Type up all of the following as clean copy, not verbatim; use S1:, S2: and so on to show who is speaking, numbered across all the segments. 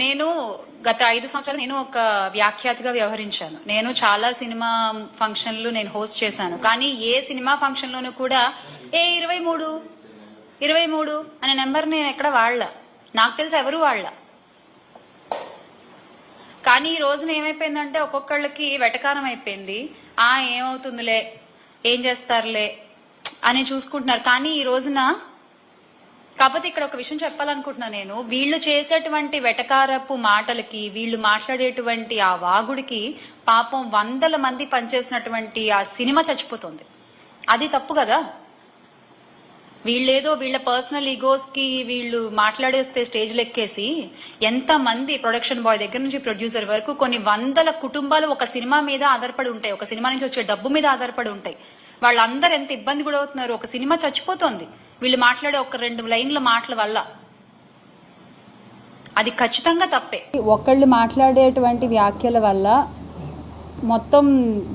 S1: నేను గత 5 సంవత్సరాలు నేను ఒక వ్యాఖ్యాతగా వ్యవహరించాను. నేను చాలా సినిమా ఫంక్షన్లు నేను హోస్ట్ చేశాను. కానీ ఏ సినిమా ఫంక్షన్ లోనూ కూడా 23 అనే నెంబర్ నేను ఎక్కడ వాడలా. నాకు తెలిసి ఎవరు వాడలా. కానీ ఈ రోజున ఏమైపోయిందంటే ఒక్కొక్కళ్ళకి వెటకారం అయిపోయింది. ఏమవుతుందిలే, ఏం చేస్తారులే అని చూసుకుంటున్నారు. కానీ ఈ రోజున కాకపోతే ఇక్కడ ఒక విషయం చెప్పాలనుకుంటున్నా. నేను వీళ్ళు చేసేటువంటి వెటకారపు మాటలకి, వీళ్ళు మాట్లాడేటువంటి ఆ వాగుడికి పాపం 100 మంది పనిచేసినటువంటి ఆ సినిమా చచ్చిపోతుంది. అది తప్పు కదా. వీళ్ళేదో వీళ్ళ పర్సనల్ ఈగోస్ కి వీళ్ళు మాట్లాడేస్తే స్టేజ్ లెక్కేసి ఎంత మంది ప్రొడక్షన్ బాయ్ దగ్గర నుంచి ప్రొడ్యూసర్ వరకు కొన్ని 100 కుటుంబాలు ఒక సినిమా మీద ఆధారపడి ఉంటాయి. ఒక సినిమా నుంచి వచ్చే డబ్బు మీద ఆధారపడి ఉంటాయి. వాళ్ళందరూ ఎంత ఇబ్బంది కూడా అవుతున్నారు. ఒక సినిమా చచ్చిపోతుంది వీళ్ళు మాట్లాడే ఒక 2 లైన్ల మాటల వల్ల. అది ఖచ్చితంగా తప్పే. ఒకళ్ళు మాట్లాడేటువంటి వ్యాఖ్యల వల్ల మొత్తం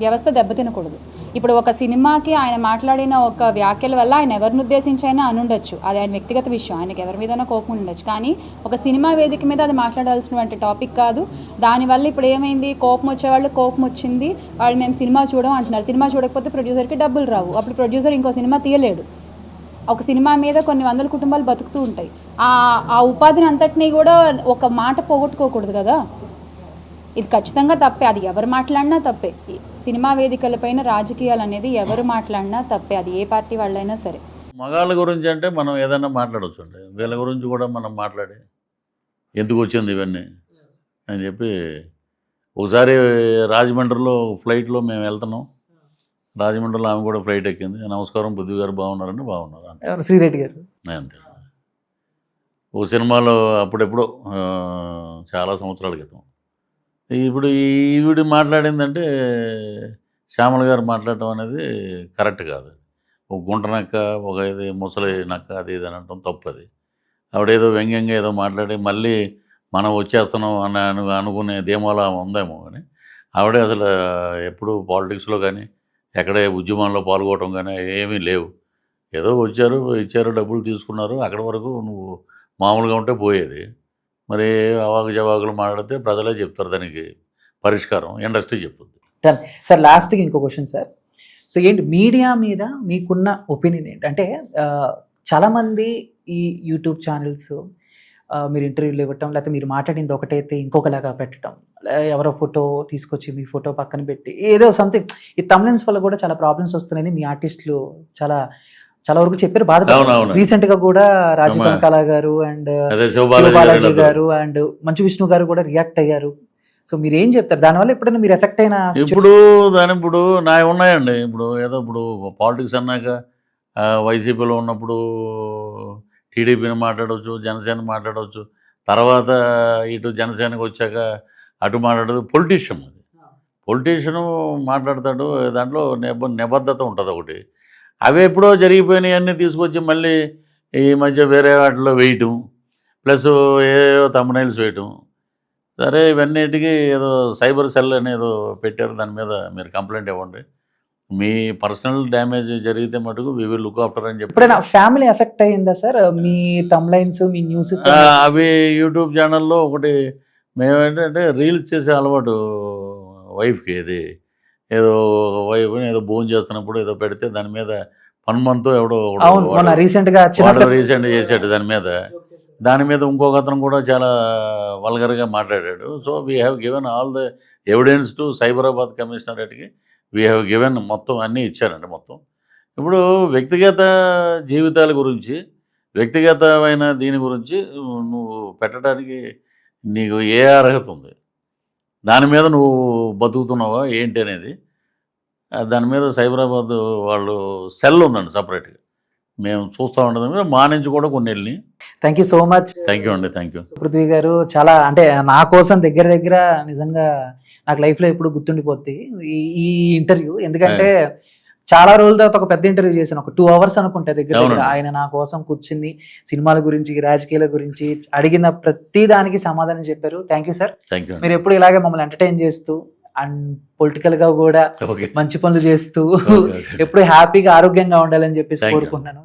S1: వ్యవస్థ దెబ్బతినకూడదు. ఇప్పుడు ఒక సినిమాకి ఆయన మాట్లాడిన ఒక వ్యాఖ్యల వల్ల ఆయన ఎవరిని ఉద్దేశించి అయినా అనుండొచ్చు, అది ఆయన వ్యక్తిగత విషయం, ఆయనకి ఎవరి మీదైనా కోపం ఉండొచ్చు. కానీ ఒక సినిమా వేదిక మీద అది మాట్లాడాల్సినటువంటి టాపిక్ కాదు. దానివల్ల ఇప్పుడు ఏమైంది, కోపం వచ్చేవాళ్ళు కోపం వచ్చింది, వాళ్ళు మేము సినిమా చూడడం అంటున్నారు. సినిమా చూడకపోతే ప్రొడ్యూసర్కి డబ్బులు రావు. అప్పుడు ప్రొడ్యూసర్ ఇంకో సినిమా తీయలేడు. ఒక సినిమా మీద కొన్ని 100 కుటుంబాలు బతుకుతూ ఉంటాయి. ఆ ఉపాధిని అంతటినీ కూడా ఒక మాట పోగొట్టుకోకూడదు కదా. ఇది ఖచ్చితంగా తప్పే. అది ఎవరు మాట్లాడినా తప్పే. సినిమా వేదికలపైన రాజకీయాలు అనేది ఎవరు మాట్లాడినా తప్పే, అది ఏ పార్టీ వాళ్ళైనా సరే.
S2: మగాళ్ళ గురించి అంటే మనం ఏదైనా మాట్లాడవచ్చు అండి. వీళ్ళ గురించి కూడా మనం మాట్లాడి ఎందుకు వచ్చింది ఇవన్నీ అని చెప్పి. ఒకసారి రాజమండ్రిలో ఫ్లైట్లో మేము వెళ్తున్నాం. రాజమండ్రిలో ఆమె కూడా ఫ్లైట్ ఎక్కింది. నమస్కారం పృథ్వీ గారు, బాగున్నారండి? బాగున్నారు అంతే.
S3: శ్రీరెడ్డి గారు
S2: అంతే. ఓ సినిమాలో అప్పుడెప్పుడో చాలా సంవత్సరాల క్రితం. ఇప్పుడు ఈవిడ మాట్లాడిందంటే శ్యామల గారు మాట్లాడటం అనేది కరెక్ట్ కాదు. ఒక గుంట నక్క, ఒక ఇది ముసలి నక్క, అది ఇది అని అనటం తప్పు. అది ఆవిడేదో వ్యంగ్యంగా ఏదో మాట్లాడి మళ్ళీ మనం వచ్చేస్తున్నాం అని అనుకునే ధీమాలో ఉందేమో. కానీ ఆవిడే అసలు ఎప్పుడు పాలిటిక్స్లో కానీ ఎక్కడ ఉద్యమంలో పాల్గొనడం కానీ ఏమీ లేవు. ఏదో వచ్చారు, ఇచ్చారు, డబ్బులు తీసుకున్నారు, అక్కడి వరకు నువ్వు మామూలుగా ఉంటే పోయేది. మరి అవాకు జవాకులు మాట్లాడితే ప్రజలే చెప్తారు దానికి పరిష్కారం, ఇండస్ట్రీ చెప్పుద్ది.
S3: సార్ లాస్ట్కి ఇంకో క్వశ్చన్ సార్. సో ఏంటి మీడియా మీద మీకున్న ఒపీనియన్ ఏంటి? అంటే చాలామంది ఈ యూట్యూబ్ ఛానల్స్ మీరు ఇంటర్వ్యూలు ఇవ్వటం, లేకపోతే మీరు మాట్లాడింది ఒకటైతే ఇంకొకలాగా పెట్టడం, ఎవరో ఫోటో తీసుకొచ్చి మీ ఫోటో పక్కన పెట్టి ఏదో సంథింగ్, ఈ తమ్నెల్స్ వల్ల కూడా చాలా ప్రాబ్లమ్స్ వస్తున్నాయని మీ ఆర్టిస్టులు చాలా వరకు చెప్పారు. బాధ రీసెంట్ గా కూడా రాజు కనకాల గారు అండ్ శివబాలాజీ గారు అండ్ మంచు విష్ణు గారు కూడా రియాక్ట్ అయ్యారు. సో మీరు ఏం చెప్తారు దానివల్ల? ఎప్పుడైనా మీరు ఎఫెక్ట్ అయినా?
S2: ఇప్పుడు నా ఉన్నాయండి. ఇప్పుడు ఏదో ఇప్పుడు పాలిటిక్స్ అన్నాక వైసీపీలో ఉన్నప్పుడు టీడీపీని మాట్లాడవచ్చు, జనసేన మాట్లాడవచ్చు, తర్వాత ఇటు జనసేనకు వచ్చాక అటు మాట్లాడదు. పొలిటీషియన్ అది, పొలిటీషియను మాట్లాడతాడు. దాంట్లో నిబద్ధత ఉంటుంది ఒకటి. అవి ఎప్పుడో జరిగిపోయినాయి అన్నీ తీసుకొచ్చి మళ్ళీ ఈ మధ్య వేరే వాటిలో వేయటం, ప్లస్ ఏదో తమ్నైల్స్ వేయటం. సరే, ఇవన్నిటికీ ఏదో సైబర్ సెల్ అనేదో పెట్టారు, దాని మీద మీరు కంప్లైంట్ ఇవ్వండి. మీ పర్సనల్ డ్యామేజ్ జరిగితే మటుకు వి విల్ లుక్ ఆఫ్టర్ అని చెప్పి.
S3: ఫ్యామిలీ ఎఫెక్ట్ అయ్యిందా సార్ మీ తమ్లైన్స్, మీ న్యూస్?
S2: అవి యూట్యూబ్ ఛానల్లో ఒకటి మేమేంటంటే రీల్స్ చేసే అలవాటు వైఫ్కి. ఇది ఏదో వైఫ్ ఏదో భోజనం చేస్తున్నప్పుడు ఏదో పెడితే దాని మీద పన్మంతో ఎవడో
S3: రీసెంట్గా
S2: చేశాడు. దాని మీద ఇంకొక అతను కూడా చాలా వల్గర్గా మాట్లాడాడు. So we have given all the evidence to Cyberabad కమిషనరేట్కి. వీ హ్యావ్ గివెన్ మొత్తం అన్నీ ఇచ్చారండి మొత్తం. ఇప్పుడు వ్యక్తిగత జీవితాల గురించి, వ్యక్తిగతమైన దీని గురించి నువ్వు పెట్టడానికి నీకు ఏ అర్హత ఉంది? దాని మీద నువ్వు బతుకుతున్నావా ఏంటి అనేది దాని మీద సైబరాబాద్ వాళ్ళు సెల్ ఉందండి సపరేట్గా, మేము చూస్తూ ఉండదు. మా నుంచి కూడా కొన్ని వెళ్ళి.
S3: Thank you so much.
S2: Thank you అండి. థ్యాంక్ యూ
S3: పృథ్వీ గారు. చాలా అంటే నా కోసం దగ్గర నిజంగా నాకు లైఫ్లో ఎప్పుడు గుర్తుండిపోద్ది ఈ ఇంటర్వ్యూ. ఎందుకంటే చాలా రోజుల తర్వాత ఒక పెద్ద ఇంటర్వ్యూ చేశాను, ఒక 2 hours అనుకుంటా దగ్గర. ఆయన నా కోసం కూర్చుని సినిమాల గురించి, రాజకీయాల గురించి అడిగిన ప్రతి దానికి సమాధానం చెప్పారు. Thank you sir. మీరు ఎప్పుడు ఇలాగే మమ్మల్ని ఎంటర్టైన్ చేస్తూ అండ్ పొలిటికల్ గా కూడా మంచి పనులు చేస్తూ ఎప్పుడు హ్యాపీగా ఆరోగ్యంగా ఉండాలని చెప్పేసి కోరుకుంటున్నాను.